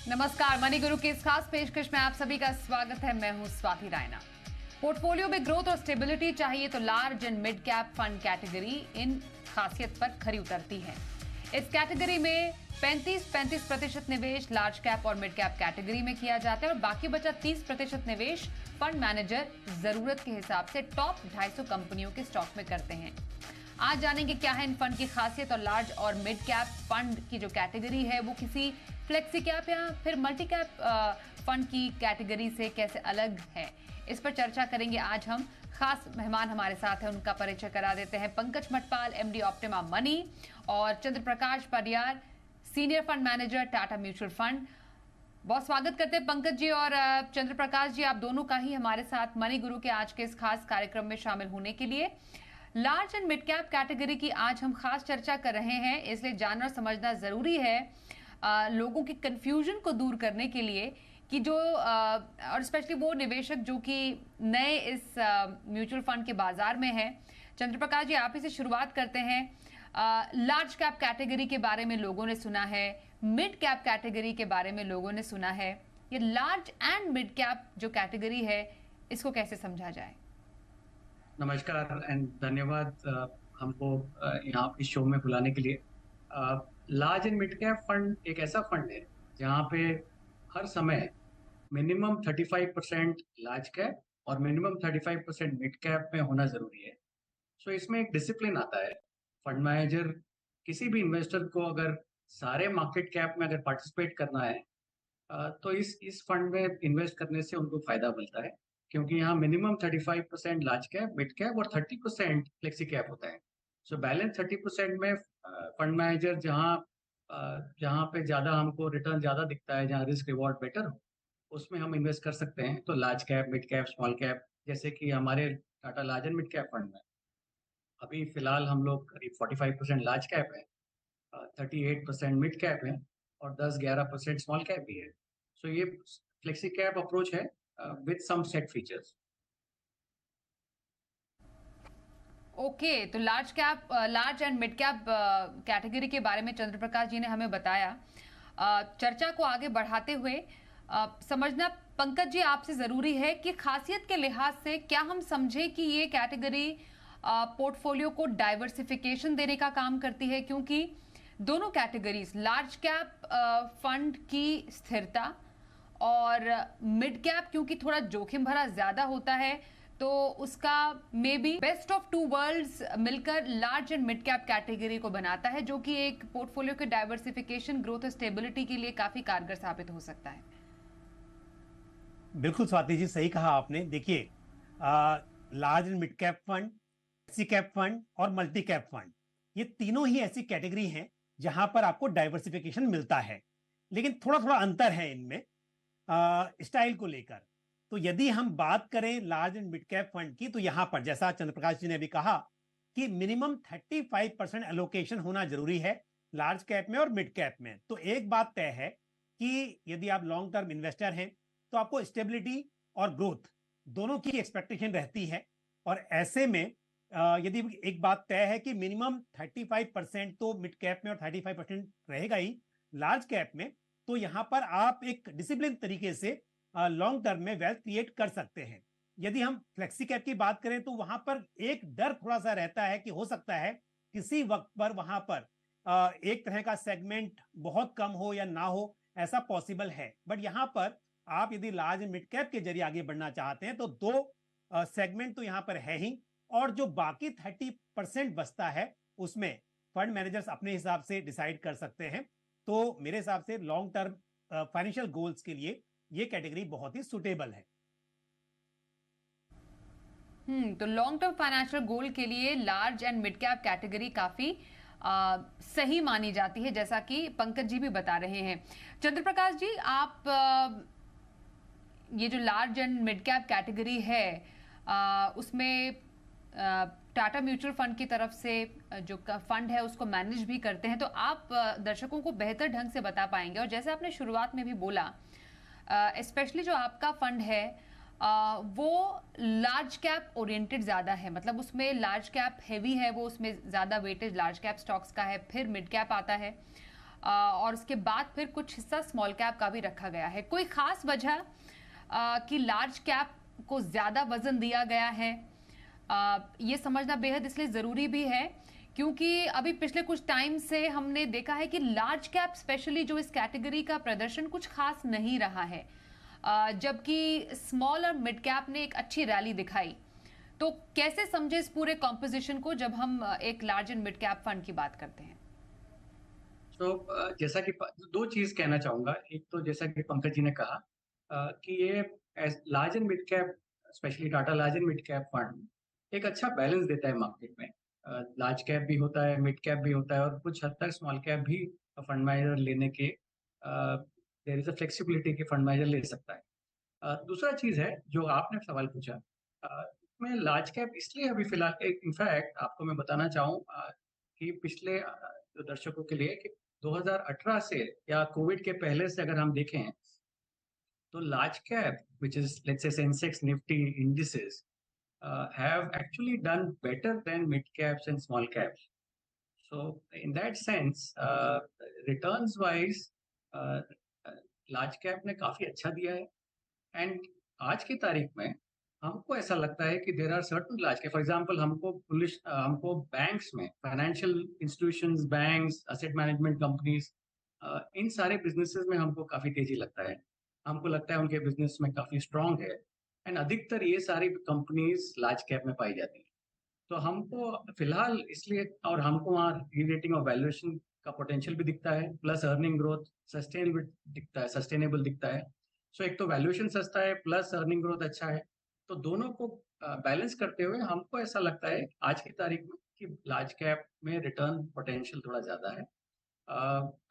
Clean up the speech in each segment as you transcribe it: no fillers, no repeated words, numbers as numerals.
नमस्कार, मनी गुरु की इस खास पेशकश में आप सभी का स्वागत है। मैं हूं स्वाति रायना। पोर्टफोलियो में ग्रोथ और स्टेबिलिटी चाहिए तो large and mid cap fund category इन खासियत पर खरी उतरती है। इस कैटेगरी में 35% निवेश लार्ज कैप और मिड कैप कैटेगरी में किया जाता है और बाकी बचा 30% निवेश फंड मैनेजर जरूरत के हिसाब से टॉप 250 कंपनियों के स्टॉक में करते हैं। आज जानेंगे क्या है इन फंड की खासियत और लार्ज और मिड कैप फंड की जो कैटेगरी है वो किसी फ्लेक्सी कैप या फिर मल्टी कैप फंड की कैटेगरी से कैसे अलग है। इस पर चर्चा करेंगे आज हम। खास मेहमान हमारे साथ हैं, उनका परिचय करा देते हैं। Pankaj Matpal, MD optima money, और चंद्र प्रकाश Pariyar, senior fund manager Tata mutual fund. बहुत स्वागत करते हैं पंकज जी और चंद्र प्रकाश जी, आप दोनों का ही हमारे साथ मनी गुरु के आज के इस खास कार्यक्रम में शामिल होने के लिए। Large and mid cap category की आज हम खास चर्चा कर रहे हैं, इसलिए जानना और समझना जरूरी है लोगों की कंफ्यूजन को दूर करने के लिए कि जो और स्पेशली वो निवेशक जो कि नए इस म्यूचुअल फंड के बाजार में है। चंद्र प्रकाश जी, आप ही से शुरुआत करते हैं। लार्ज कैप कैटेगरी के बारे में लोगों ने सुना है, मिड कैप कैटेगरी के बारे में लोगों ने सुना है। ये लार्ज एंड मिड कैप जो कैटेगरी है, इसको कैसे समझा जाए? नमस्कार एंड धन्यवाद हमको यहाँ इस शो में बुलाने के लिए। Large and mid cap fund एक ऐसा फंड है जहाँ पे हर समय मिनिमम 35% लार्ज कैप और मिनिमम 35% मिड कैप में होना जरूरी है। सो इसमें एक डिसिप्लिन आता है। फंड मैनेजर किसी भी इन्वेस्टर को अगर सारे मार्केट कैप में अगर पार्टिसिपेट करना है तो इस फंड में इन्वेस्ट करने से उनको फायदा मिलता है, क्योंकि यहाँ minimum 35% large cap, mid cap और 30% फ्लेक्सी कैप होता है। सो बैलेंस 30% में फंड मैनेजर जहाँ पे ज़्यादा हमको रिटर्न ज़्यादा दिखता है, जहाँ रिस्क रिवॉर्ड बेटर हो, उसमें हम इन्वेस्ट कर सकते हैं। तो large cap, mid cap, small cap, जैसे कि हमारे Tata large and mid cap fund में अभी फिलहाल हम लोग करीब 45% लार्ज कैप है, 38% मिड कैप है और 10-11% स्मॉल कैप भी है। सो ये फ्लेक्सी कैप अप्रोच है with some set features. Okay, तो large and mid cap category के बारे में चंद्र प्रकाश जी ने हमें बताया। चर्चा को आगे बढ़ाते हुए समझना पंकज जी आपसे जरूरी है कि खासियत के लिहाज से क्या हम समझे कि ये कैटेगरी पोर्टफोलियो को डाइवर्सिफिकेशन देने का काम करती है, क्योंकि दोनों कैटेगरीज लार्ज कैप फंड की स्थिरता और मिड कैप क्योंकि थोड़ा जोखिम भरा ज्यादा होता है, तो उसका maybe best of two worlds मिलकर large and mid cap category को बनाता है, जो कि एक पोर्टफोलियो के डाइवर्सिफिकेशन, ग्रोथ और स्टेबिलिटी के लिए काफी कारगर साबित हो सकता है। बिल्कुल स्वाति जी, सही कहा आपने। देखिए, large and mid cap fund, flexi cap fund और मल्टी कैप फंड, ये तीनों ही ऐसी कैटेगरी हैं जहां पर आपको डाइवर्सिफिकेशन मिलता है, लेकिन थोड़ा थोड़ा अंतर है इनमें स्टाइल को लेकर। तो यदि हम बात करें large and mid cap fund की, तो यहां पर जैसा चंद्रप्रकाश जी ने अभी कहा कि मिनिमम 35% एलोकेशन होना जरूरी है लार्ज कैप में और मिड कैप में। तो एक बात तय है कि यदि आप लॉन्ग टर्म इन्वेस्टर हैं तो आपको स्टेबिलिटी और ग्रोथ दोनों की एक्सपेक्टेशन रहती है। और ऐसे में यदि एक बात तय है कि मिनिमम 35% तो मिड कैप में और 35% रहेगा ही लार्ज कैप में, तो यहां पर आप एक डिसिप्लिन तरीके से लॉन्ग टर्म में वेल्थ क्रिएट कर सकते हैं। यदि हम फ्लेक्सी कैप की बात करें तो वहां पर एक डर थोड़ा सा रहता है कि हो सकता है किसी वक्त पर वहां पर एक तरह का सेगमेंट बहुत कम हो या ना हो, ऐसा पॉसिबल है। बट यहां पर आप यदि लार्ज एंड मिड कैप के जरिए आगे बढ़ना चाहते हैं तो दो सेगमेंट तो यहां पर है ही, और जो बाकी 30% बचता है उसमें फंड मैनेजर्स अपने हिसाब से डिसाइड कर सकते हैं। तो मेरे हिसाब से लॉन्ग टर्म फाइनेंशियल गोल्स के लिए ये कैटेगरी बहुत ही सुटेबल है। तो लॉन्ग टर्म फाइनेंशियल गोल के लिए large and mid cap category काफी सही मानी जाती है, जैसा कि पंकज जी भी बता रहे हैं। चंद्र प्रकाश जी, आप ये जो large and mid cap category है उसमें टाटा म्यूचुअल फंड की तरफ से जो फंड है उसको मैनेज भी करते हैं, तो आप दर्शकों को बेहतर ढंग से बता पाएंगे। और जैसे आपने शुरुआत में भी बोला, स्पेशली जो आपका फंड है वो लार्ज कैप ओरिएंटेड ज्यादा है, मतलब उसमें लार्ज कैप हैवी है, वो उसमें ज्यादा वेटेज लार्ज कैप स्टॉक्स का है, फिर मिड कैप आता है। और उसके बाद फिर कुछ हिस्सा स्मॉल कैप का भी रखा गया है। कोई खास वजह कि लार्ज कैप को ज्यादा वजन दिया गया है? ये समझना बेहद इसलिए जरूरी भी है क्योंकि अभी पिछले कुछ टाइम से हमने देखा है कि लार्ज कैप स्पेशली जो इस कैटेगरी का प्रदर्शन कुछ खास नहीं रहा है, जबकि स्मॉल और मिड कैप ने एक अच्छी रैली दिखाई। तो कैसे समझे इस पूरे कॉम्पोजिशन को जब हम एक large and mid cap fund की बात करते हैं? तो जैसा कि दो चीज कहना चाहूंगा। एक तो जैसा कि पंकज जी ने कहा कि ये large and mid cap, specially Tata large and mid cap fund एक अच्छा बैलेंस देता है मार्केट में। लार्ज कैप भी होता है, मिड कैप भी होता है, और कुछ हद तक स्मॉल कैप भी फंड मैनेजर लेने के देयर इज अ फ्लेक्सिबिलिटी कि फंड मैनेजर ले सकता है। दूसरा चीज है जो आपने सवाल पूछा, मैं लार्ज कैप इसलिए अभी फिलहाल, इनफैक्ट आपको मैं बताना चाहूँ कि पिछले जो दर्शकों के लिए कि 2018 से या कोविड के पहले से अगर हम देखें तो large cap which is let's say Sensex Nifty indices have actually done better than mid caps and small caps. So in that sense, returns wise, large cap ने काफी अच्छा दिया है। एंड आज की तारीख में हमको ऐसा लगता है कि देर आर सर्टन लार्ज के, फॉर एग्जांपल हमको बैंक्स में, financial institutions, banks, asset management companies, इन सारे बिजनेसेस में हमको काफी तेजी लगता है। हमको लगता है उनके बिजनेस में काफी स्ट्रांग है, एंड अधिकतर ये सारी कंपनीज लार्ज कैप में पाई जाती है। तो हमको फिलहाल इसलिए, और हमको वहाँ री-रेटिंग और वैल्यूएशन का पोटेंशियल भी दिखता है, प्लस अर्निंग ग्रोथ सस्टेनेबल दिखता है। सो एक तो वैल्यूएशन सस्ता है, प्लस अर्निंग ग्रोथ अच्छा है। तो दोनों को बैलेंस करते हुए हमको ऐसा लगता है आज की तारीख में कि लार्ज कैप में रिटर्न पोटेंशियल थोड़ा ज्यादा है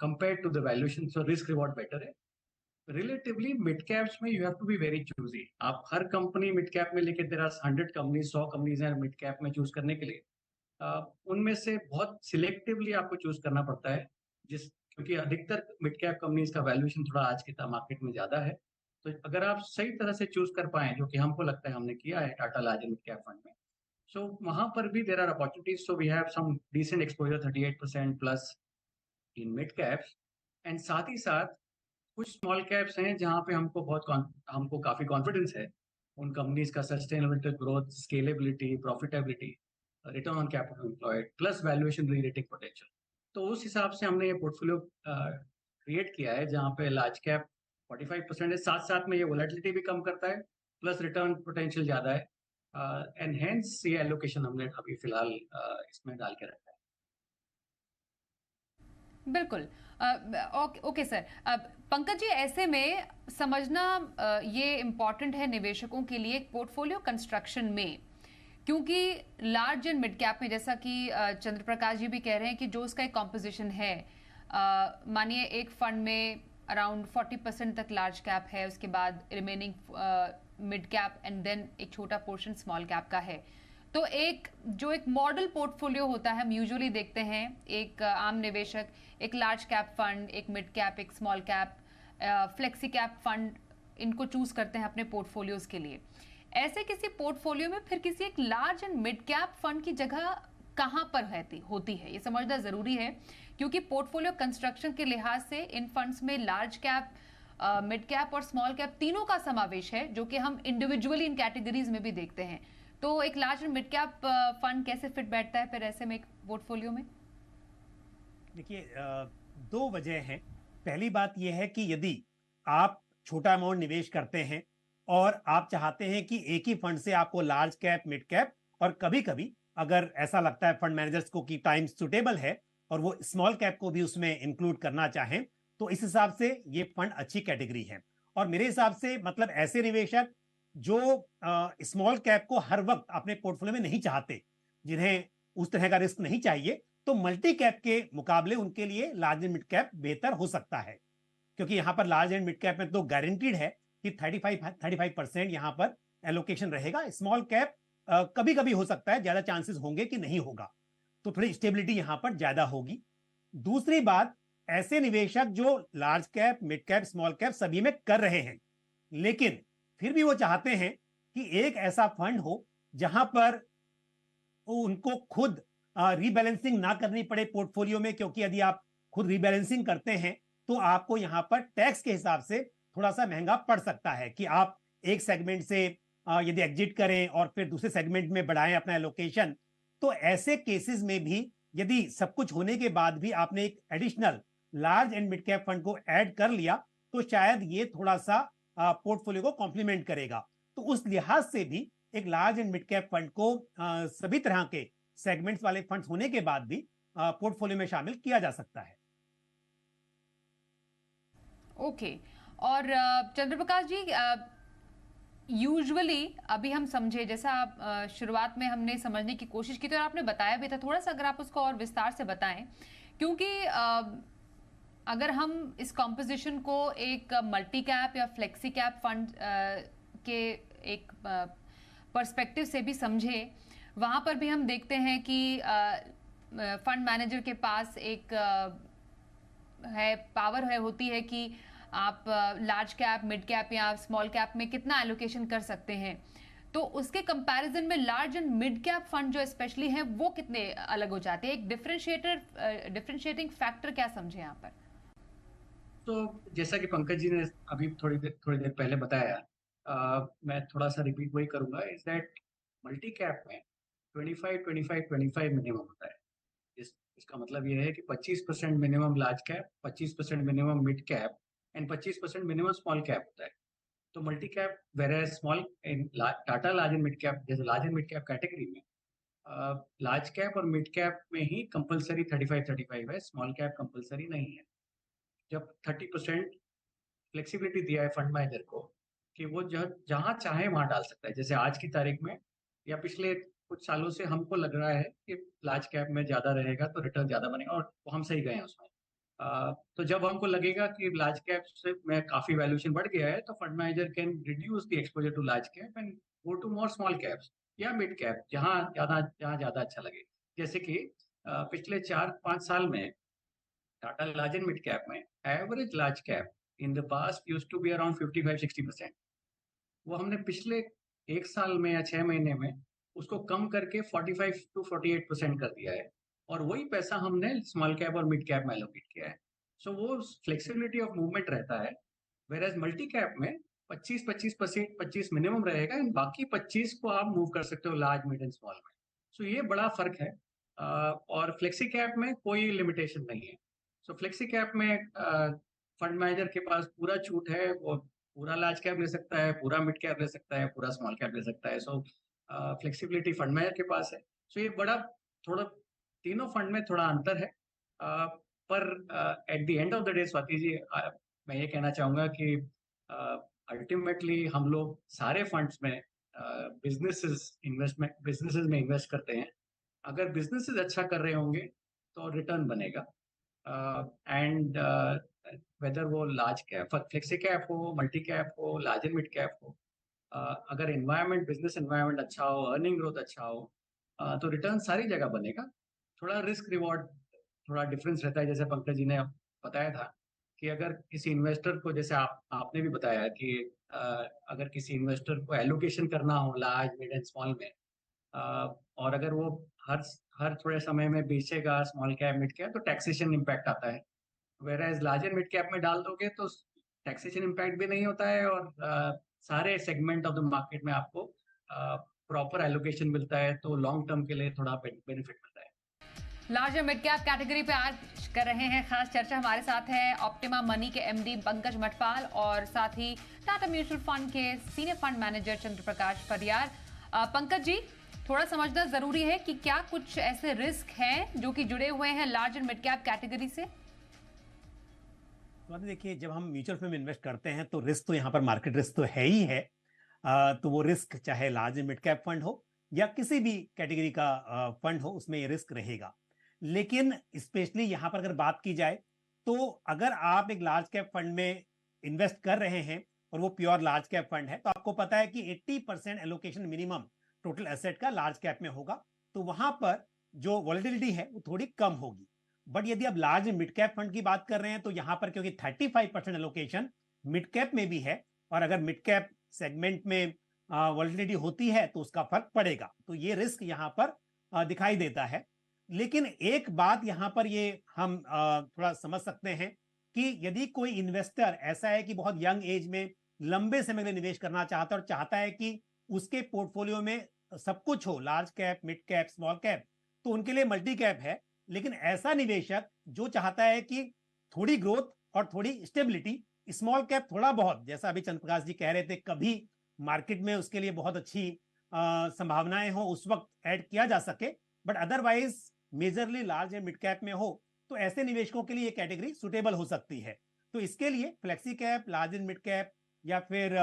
compare to the valuation, so risk reward better है। रिलेटिवली मिड कैप्स में you have to be very choosy. आप हर कंपनी मिड कैप में लेके, देयर आर 100 कंपनीज, 100 कंपनीज हैं मिड कैप में चूज करने के लिए। उनमें से बहुत सिलेक्टिवली आपको चूज करना पड़ता है, क्योंकि अधिकतर मिड कैप कंपनीज का वैल्यूएशन थोड़ा आज के मार्केट में ज्यादा है। तो अगर आप सही तरह से चूज कर पाए, जो कि हमको लगता है हमने किया है Tata large mid cap fund में, सो वहां पर भी there are opportunities. So we have some decent exposure, 38% plus in mid caps. And साथ ही साथ कुछ स्मॉल कैप्स हैं जहां पे हमको काफी कॉन्फिडेंस है उन कंपनीज का sustainability, growth, scalability, profitability, return on capital employed, plus valuation री रेटिंग पोटेंशियल। तो उस हिसाब से हमने ये पोर्टफोलियो क्रिएट किया है जहां पे लार्ज कैप 45% है, साथ साथ में ये वोलेटिलिटी भी कम करता है, प्लस रिटर्न पोटेंशियल ज्यादा है, एंड हेंस ये एलोकेशन हमने अभी फिलहाल इसमें डाल के रखा है। बिल्कुल। Okay sir. अब पंकज जी, ऐसे में समझना ये इम्पॉर्टेंट है निवेशकों के लिए पोर्टफोलियो कंस्ट्रक्शन में, क्योंकि लार्ज एंड मिड कैप में जैसा कि चंद्र प्रकाश जी भी कह रहे हैं कि जो उसका एक कॉम्पोजिशन है, मानिए एक फंड में अराउंड 40% तक लार्ज कैप है, उसके बाद remaining mid cap and then एक छोटा पोर्शन स्मॉल कैप का है। तो एक मॉडल पोर्टफोलियो होता है, हम यूजुअली देखते हैं एक आम निवेशक एक लार्ज कैप फंड, एक मिड कैप, एक small cap, flexi cap fund, इनको चूज करते हैं अपने पोर्टफोलियोज के लिए। ऐसे किसी पोर्टफोलियो में फिर किसी एक large and mid cap fund की जगह कहां पर होती है, ये समझना जरूरी है, क्योंकि पोर्टफोलियो कंस्ट्रक्शन के लिहाज से इन फंड्स में लार्ज कैप, मिड कैप और स्मॉल कैप तीनों का समावेश है, जो कि हम इंडिविजुअली इन कैटेगरीज में भी देखते हैं। तो एक large and mid cap fund कैसे फिट बैठता है फिर ऐसे में एक पोर्टफोलियो में? देखिए, दो वजह हैं। पहली बात यह है कि यदि आप छोटा अमाउंट निवेश करते हैं और आप चाहते हैं कि एक ही फंड से आपको लार्ज कैप, मिड कैप और कभी कभी अगर ऐसा लगता है फंड मैनेजर्स को कि टाइम सुटेबल है और वो स्मॉल कैप को भी उसमें इंक्लूड करना चाहें, तो इस हिसाब से ये फंड अच्छी कैटेगरी है। और मेरे हिसाब से मतलब ऐसे निवेशक जो स्मॉल कैप को हर वक्त अपने पोर्टफोलियो में नहीं चाहते, जिन्हें उस तरह का रिस्क नहीं चाहिए, तो मल्टी कैप के मुकाबले उनके लिए लार्ज एंड मिड कैप बेहतर हो सकता है, क्योंकि यहां पर लार्ज एंड मिड कैप में तो गारंटीड है कि 35% यहां पर एलोकेशन रहेगा। स्मॉल कैप कभी कभी हो सकता है, ज्यादा चांसेस होंगे कि नहीं होगा, तो थोड़ी स्टेबिलिटी यहां पर ज्यादा होगी। दूसरी बात, ऐसे निवेशक जो large cap, mid cap, small cap सभी में कर रहे हैं, लेकिन फिर भी वो चाहते हैं कि एक ऐसा फंड हो जहां पर उनको खुद रीबैलेंसिंग ना करनी पड़े पोर्टफोलियो में, क्योंकि यदि आप खुद रीबैलेंसिंग करते हैं तो आपको यहाँ पर टैक्स के हिसाब से थोड़ा सा महंगा पड़ सकता है कि आप एक सेगमेंट से यदि एग्जिट करें और फिर दूसरे सेगमेंट में बढ़ाएं अपना एलोकेशन, तो ऐसे केसेस में भी यदि सब कुछ होने के बाद भी आपने एक additional large and mid cap fund को ऐड कर लिया तो शायद ये थोड़ा सा पोर्टफोलियो को कॉम्प्लीमेंट करेगा। तो उस लिहाज से भी एक large and mid cap fund को सभी तरह के सेगमेंट्स वाले फंड्स होने के बाद भी पोर्टफोलियो में शामिल किया जा सकता है। ओके और चंद्रप्रकाश जी, यूजुअली अभी हम समझे जैसा आप शुरुआत में हमने समझने की कोशिश की थी और आपने बताया भी था, थोड़ा सा अगर आप उसको और विस्तार से बताएं, क्योंकि अगर हम इस कॉम्पोजिशन को एक मल्टी कैप या फ्लेक्सी कैप फंड के एक पर्सपेक्टिव से भी समझे, वहाँ पर भी हम देखते हैं कि फंड मैनेजर के पास एक है पावर है होती है कि आप लार्ज कैप, मिड कैप या स्मॉल कैप में कितना एलोकेशन कर सकते हैं। तो उसके कंपैरिजन में large and mid cap fund जो स्पेशली हैं वो कितने अलग हो जाते हैं? एक डिफरेंशिएटिंग फैक्टर क्या समझे यहाँ पर? तो जैसा कि पंकज जी ने अभी थोड़ी देर पहले बताया, मैं थोड़ा सा रिपीट वही करूंगा, इज दैट मल्टी कैप में 25-25-25 मिनिमम होता है। इसका मतलब ये है कि 25% minimum large cap, 25% minimum mid cap and 25% minimum small cap होता है। तो multi cap where small in Tata large and mid cap, जैसे large and mid cap category में लार्ज कैप और मिड कैप में ही कंपलसरी 35-35 है, स्मॉल कैप कंपलसरी नहीं है। जब 30% फ्लेक्सिबिलिटी दिया है फंड मैनेजर को कि वो जहां चाहे वहां डाल सकता है, जैसे आज की तारीख में या पिछले कुछ सालों से हमको लग रहा है कि लार्ज कैप में ज्यादा रहेगा तो रिटर्न ज्यादा बनेगा, और हम सही गए हैं उसमें। तो जब हमको लगेगा कि लार्ज कैप से में काफी वैल्यूएशन बढ़ गया है तो fund manager can reduce the exposure to large cap and go to more small caps या मिड कैप, जहां ज्यादा अच्छा लगे। जैसे कि पिछले 4-5 साल में Tata large and mid cap में average large cap in the past used to be around 55-60%। वो हमने पिछले एक साल में या 6 महीने में उसको कम करके 45-48% कर दिया है, और वही पैसा हमने स्मॉल कैप और मिड कैप में एलोकेट किया है। सो वो फ्लेक्सिबिलिटी ऑफ मूवमेंट रहता है, वेयर मल्टी कैप में 25 मिनिमम रहेगा एंड बाकी 25 को आप मूव कर सकते हो लार्ज, मिड एंड स्मॉल में। सो ये बड़ा फर्क है। और फ्लेक्सी कैप में कोई लिमिटेशन नहीं है। सो फ्लेक्सी कैप में फंड मैनेजर के पास पूरा छूट है, वो पूरा लार्ज कैप ले सकता है, पूरा मिड कैप ले सकता है, पूरा स्मॉल कैप ले सकता है। सो फ्लेक्सिबिलिटी फंड मैनेजर के पास है। सो ये बड़ा थोड़ा तीनों फंड में थोड़ा अंतर है। पर at the end of the day Swati ji, मैं ये कहना चाहूंगा कि अल्टीमेटली हम लोग सारे फंड्स में बिजनेसेस में इन्वेस्ट करते हैं। अगर बिजनेसेस अच्छा कर रहे होंगे तो रिटर्न बनेगा। एंड वेदर वो लार्ज कैप, फ्लेक्सी कैप हो, मल्टी कैप हो, लार्ज एंड मिड कैप हो, अगर बिजनेस एनवायरनमेंट अच्छा हो, अर्निंग ग्रोथ अच्छा हो, तो रिटर्न सारी जगह बनेगा। थोड़ा रिस्क रिवॉर्ड थोड़ा डिफरेंस रहता है, जैसे पंकज जी ने बताया था कि अगर किसी इन्वेस्टर को, जैसे आपने भी बताया कि अगर किसी इन्वेस्टर को एलोकेशन करना हो लार्ज, मिड एंड स्मॉल में, और अगर वो हर थोड़े समय में बेचेगा स्मॉल कैप, मिड कैप, तो टैक्सेशन इम्पैक्ट आता है। Where large and mid cap में डाल दोगे तो टैक्सेशन इम्पैक्ट भी नहीं होता है, और सारे सेगमेंट ऑफ द मार्केट में आपको प्रॉपर एलोकेशन मिलता है, तो लॉन्ग टर्म के लिए थोड़ा बेनिफिट मिलता है। लार्ज मिड कैप कैटेगरी पे आज कर रहे हैं खास चर्चा। हमारे साथ है ऑप्टिमा मनी के एमडी पंकज मटपाल और साथ ही टाटा म्यूचुअल फंड के senior fund manager Chandraprakash Pariyar. Pankaj ji, थोड़ा समझना जरूरी है कि क्या कुछ ऐसे रिस्क हैं जो कि जुड़े हुए हैं large and mid cap category से? तो देखिए, जब हम म्यूचुअल फंड में इन्वेस्ट करते हैं तो रिस्क तो यहाँ पर मार्केट रिस्क तो है ही है। तो वो रिस्क चाहे large and mid cap fund हो या किसी भी कैटेगरी का फंड हो, उसमें ये रिस्क रहेगा। लेकिन स्पेशली यहाँ पर अगर बात की जाए तो अगर आप एक लार्ज कैप फंड में इन्वेस्ट कर रहे हैं और वो प्योर लार्ज कैप फंड है, तो आपको पता है कि 80% एलोकेशन मिनिमम टोटल एसेट का लार्ज कैप में होगा, तो वहां पर जो वॉलेटिलिटी है वो थोड़ी कम होगी। बट यदि आप लार्ज मिड कैप फंड की बात कर रहे हैं तो यहां पर क्योंकि 35% एलोकेशन मिड कैप में भी है, और अगर मिड कैप सेगमेंट में वॉलेटिलिटी होती है तो उसका फर्क पड़ेगा। तो ये रिस्क यहां पर दिखाई देता है। लेकिन एक बात यहाँ पर ये हम थोड़ा समझ सकते हैं कि यदि कोई इन्वेस्टर ऐसा है कि बहुत यंग एज में लंबे समय के लिए निवेश करना चाहता है और चाहता है कि उसके पोर्टफोलियो में सब कुछ हो, large cap, mid cap, small cap, तो उनके लिए मल्टी कैप है। लेकिन ऐसा निवेशक जो चाहता है कि थोड़ी ग्रोथ और थोड़ी स्टेबिलिटी, स्मॉल कैप थोड़ा बहुत, जैसा अभी चंद्र प्रकाश जी कह रहे थे, कभी मार्केट में उसके लिए बहुत अच्छी संभावनाएं हो उस वक्त ऐड किया जा सके, but otherwise majorly large and mid cap में हो तो ऐसे निवेशकों के लिए ये कैटेगरी सुटेबल हो सकती है। तो इसके लिए flexi cap, large and mid cap या फिर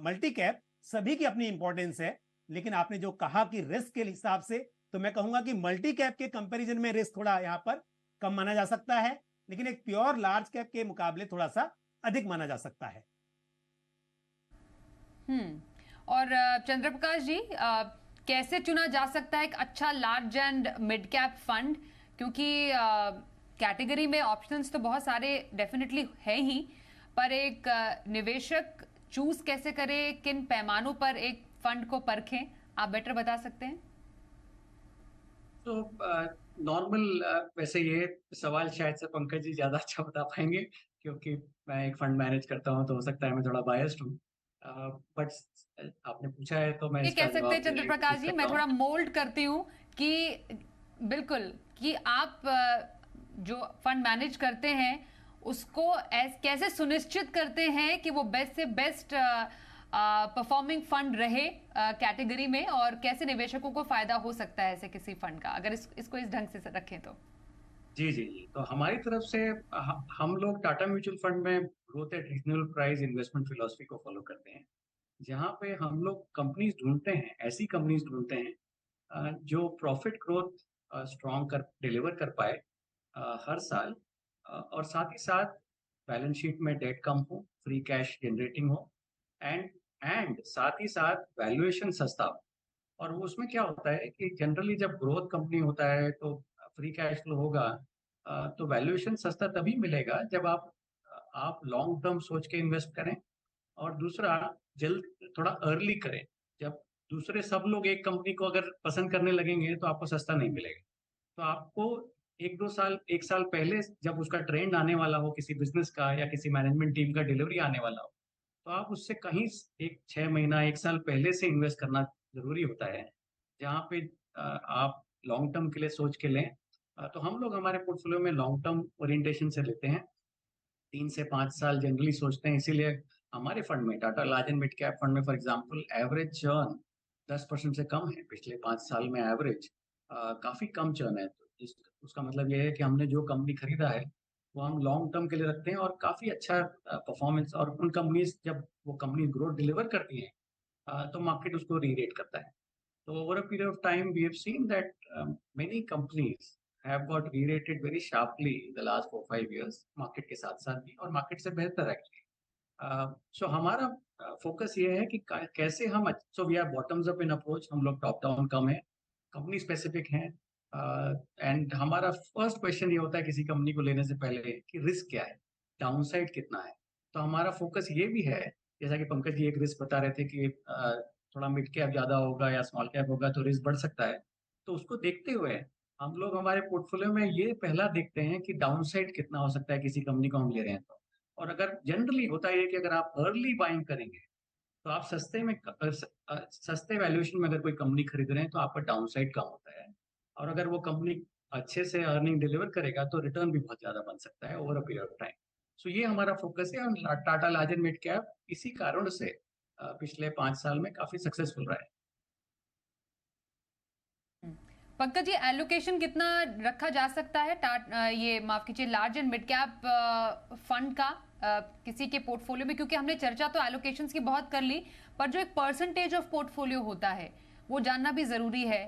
मल्टी कैप, सभी की अपनी इंपॉर्टेंस है। लेकिन आपने जो कहा कि रिस्क के हिसाब से, तो मैं कहूंगा कि मल्टी कैप के कंपैरिजन में रिस्क थोड़ा यहाँ पर कम माना जा सकता है, लेकिन एक प्योर लार्ज कैप के मुकाबले थोड़ा सा अधिक माना जा सकता है। और चंद्र प्रकाश जी, कैसे चुना जा सकता है एक अच्छा large and mid cap fund? क्योंकि कैटेगरी में ऑप्शंस तो बहुत सारे डेफिनेटली है ही, पर एक निवेशक चूज कैसे करे, किन पैमानों पर एक फंड को परखें, आप बेटर बता सकते हैं? तो नॉर्मल वैसे ये सवाल शायद से पंकज जी ज्यादा अच्छा बता पाएंगे, क्योंकि मैं एक फंड मैनेज करता हूँ, तो हो सकता है मैं थोड़ा बायस्ड हूँ। बट आपने पूछा है तो मैं ये इसका कह सकते जवाब हैं चंद्र देने की प्रकाश कोशिश जी, करता मैं हूँ। थोड़ा मोल्ड करती हूँ कि बिल्कुल, कि आप जो फंड मैनेज करते हैं उसको कैसे सुनिश्चित करते हैं कि वो बेस्ट से बेस्ट परफॉर्मिंग फंड रहे कैटेगरी में, और कैसे निवेशकों को फायदा हो सकता है ऐसे किसी फंड का, अगर इसको इस ढंग से रखें तो? जी जी जी, तो हमारी तरफ से हम लोग टाटा म्यूचुअल फंड में growth at regional price investment philosophy को फॉलो करते हैं, जहाँ पे हम लोग कंपनीज ढूंढते हैं, ऐसी कंपनीज ढूंढते हैं जो प्रॉफिट ग्रोथ स्ट्रॉन्ग कर डिलीवर कर पाए हर साल, और साथ ही साथ बैलेंस शीट में डेट कम हो, फ्री कैश जनरेटिंग हो, एंड एंड साथ ही साथ वैल्यूएशन सस्ता हो। और वो उसमें क्या होता है कि जनरली जब ग्रोथ कंपनी होता है तो फ्री कैश फ्लो होगा, तो वैल्यूएशन सस्ता तभी मिलेगा जब आप लॉन्ग टर्म सोच के इन्वेस्ट करें, और दूसरा जल्द थोड़ा अर्ली करें। जब दूसरे सब लोग एक कंपनी को अगर पसंद करने लगेंगे तो आपको सस्ता नहीं मिलेगा। तो आपको एक दो साल, एक साल पहले जब उसका ट्रेंड आने वाला हो किसी बिजनेस का या किसी मैनेजमेंट टीम का डिलीवरी आने वाला हो, तो आप उससे कहीं एक 6 महीना, एक साल पहले से इन्वेस्ट करना जरूरी होता है, जहाँ पे आप लॉन्ग टर्म के लिए सोच के लें। तो हम लोग हमारे पोर्टफोलियो में लॉन्ग टर्म ओरिएंटेशन से लेते हैं, 3 से 5 साल जनरली सोचते हैं। इसीलिए हमारे फंड में, Tata large and mid cap fund में फॉर एग्जांपल, एवरेज चर्न 10% से कम है पिछले 5 साल में। एवरेज काफी कम चर्न है, तो उसका मतलब ये है कि हमने जो कंपनी खरीदा है वो हम लॉन्ग टर्म के लिए रखते हैं, और काफी अच्छा परफॉर्मेंस, और उन कंपनीज जब वो कंपनी ग्रोथ डिलीवर करती हैं तो मार्केट उसको री-रेट करता है। So over a period of time, we have seen that many companies have got re-rated very sharply in the last 4-5 years, market के साथ साथ भी, और मार्केट से बेहतर एक्चुअली। सो हमारा फोकस ये है कि कैसे हम, so we are bottoms up in approach, हम लोग टॉप डाउन कम है, कंपनी स्पेसिफिक हैं। एंड हमारा फर्स्ट क्वेश्चन ये होता है किसी कंपनी को लेने से पहले कि रिस्क क्या है, डाउनसाइड कितना है। तो हमारा फोकस ये भी है, जैसा कि पंकज जी एक रिस्क बता रहे थे कि थोड़ा मिड कैप ज्यादा होगा या स्मॉल कैप होगा तो रिस्क बढ़ सकता है, तो उसको देखते हुए हम लोग हमारे पोर्टफोलियो में ये पहला देखते हैं कि डाउनसाइड कितना हो सकता है किसी कंपनी को हम ले रहे हैं तो। और अगर जनरली होता है कि अगर आप अर्ली बाइंग करेंगे तो आप सस्ते वैल्यूएशन में अगर कोई कंपनी खरीद रहे हैं तो आपका डाउनसाइड कम होता है, और अगर वो कंपनी अच्छे से अर्निंग डिलीवर करेगा तो रिटर्न भी बहुत ज्यादा बन सकता है over a period of time. So ये हमारा फोकस है, और Tata large and mid cap इसी कारण से पिछले 5 साल में काफी सक्सेसफुल रहा है। पंकज जी, एलोकेशन कितना रखा जा सकता है ये माफ कीजिए large and mid cap fund का किसी के पोर्टफोलियो में? क्योंकि हमने चर्चा तो एलोकेशंस की बहुत कर ली, पर जो एक परसेंटेज ऑफ पोर्टफोलियो होता है वो जानना भी जरूरी है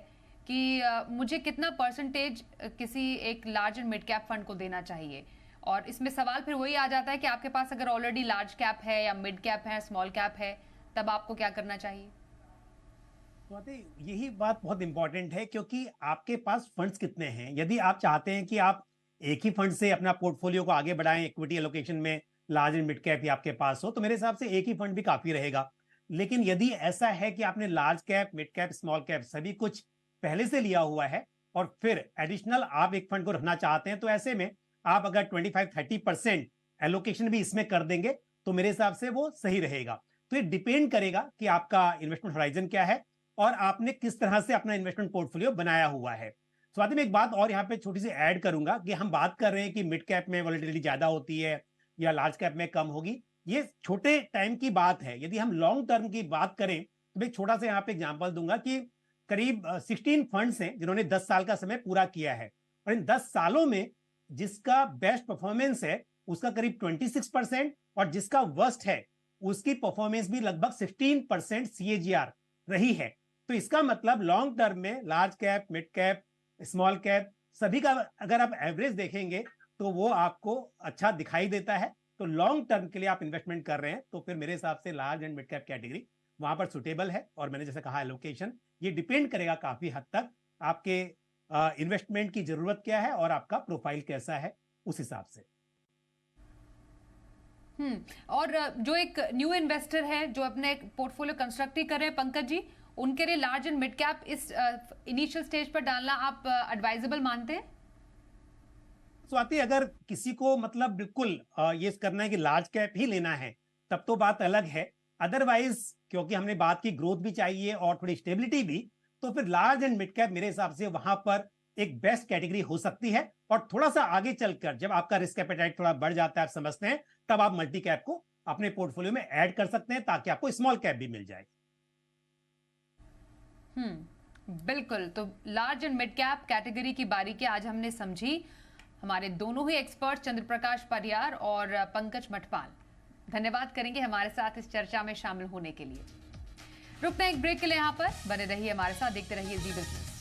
कि मुझे कितना परसेंटेज किसी एक large and mid cap fund को देना चाहिए। और इसमें सवाल फिर वही आ जाता है कि आपके पास अगर ऑलरेडी लार्ज कैप है या मिड कैप है, स्मॉल कैप है, तब आपको क्या करना चाहिए? यही बात बहुत इंपॉर्टेंट है, क्योंकि आपके पास फंड्स कितने हैं। यदि आप चाहते हैं कि आप एक ही फंड से अपना पोर्टफोलियो को आगे बढ़ाएं, इक्विटी एलोकेशन में लार्ज एंड मिड कैप ही आपके पास हो, तो मेरे हिसाब से एक ही फंड भी काफी रहेगा। लेकिन यदि ऐसा है कि आपने large cap, mid cap, small cap सभी कुछ पहले से लिया हुआ है और फिर एडिशनल आप एक फंड को रखना चाहते हैं, तो ऐसे में आप अगर 25-30% एलोकेशन भी इसमें कर देंगे तो मेरे हिसाब से वो सही रहेगा। तो ये डिपेंड करेगा कि आपका इन्वेस्टमेंट होराइजन क्या है और आपने किस तरह से अपना इन्वेस्टमेंट पोर्टफोलियो बनाया हुआ है। स्वाति, में एक बात और यहाँ पे छोटी सी ऐड करूंगा कि हम बात कर रहे हैं कि मिड कैप में वॉलेटिलिटी ज्यादा होती है या लार्ज कैप में कम होगी, ये छोटे टाइम की बात है। यदि हम लॉन्ग टर्म की बात करें तो मैं छोटा सा यहाँ पे एग्जांपल दूंगा कि करीब 16 फंड्स हैं जिन्होंने 10 साल का समय पूरा किया है, और इन 10 सालों में जिसका बेस्ट परफॉर्मेंस है उसका करीब 26% और जिसका वर्स्ट है उसकी परफॉर्मेंस भी लगभग 16% CAGR रही है। तो इसका मतलब लॉन्ग टर्म में large cap, mid cap, small cap सभी का अगर आप एवरेज देखेंगे तो वो आपको अच्छा दिखाई देता है। तो लॉन्ग टर्म के लिए आप इन्वेस्टमेंट कर रहे हैं तो फिर मेरे हिसाब से large and mid cap category वहां पर सुटेबल है। और मैंने जैसे कहा एलोकेशन, ये डिपेंड करेगा काफी हद तक आपके इन्वेस्टमेंट की जरूरत क्या है और आपका प्रोफाइल कैसा है, उस हिसाब से। और जो एक न्यू इन्वेस्टर है जो अपने पोर्टफोलियो कंस्ट्रक्ट ही कर रहे हैं पंकज जी, उनके लिए लार्ज एंड मिड कैप इस इनिशियल स्टेज पर डालना आप एडवाइजेबल मानते हैं? स्वाति, अगर किसी को मतलब बिल्कुल ये करना है कि लार्ज कैप ही लेना है तब तो बात अलग है। अदरवाइज क्योंकि हमने बात की ग्रोथ भी चाहिए और थोड़ी स्टेबिलिटी भी, तो फिर लार्ज एंड मिड कैप मेरे हिसाब से वहां पर एक बेस्ट कैटेगरी हो सकती है। और थोड़ा सा आगे चलकर जब आपका रिस्क एपेटाइट थोड़ा बढ़ जाता है, आप समझते हैं, तब आप मल्टी कैप को अपने पोर्टफोलियो में ऐड कर सकते हैं ताकि आपको स्मॉल कैप भी मिल जाए। बिल्कुल। तो large and mid cap category की बारीकी आज हमने समझी। हमारे दोनों ही एक्सपर्ट चंद्र प्रकाश परियार और पंकज मटपाल, धन्यवाद करेंगे हमारे साथ इस चर्चा में शामिल होने के लिए। रुकते हैं एक ब्रेक के लिए, यहाँ पर बने रहिए हमारे साथ, देखते रहिए जी बिजनेस।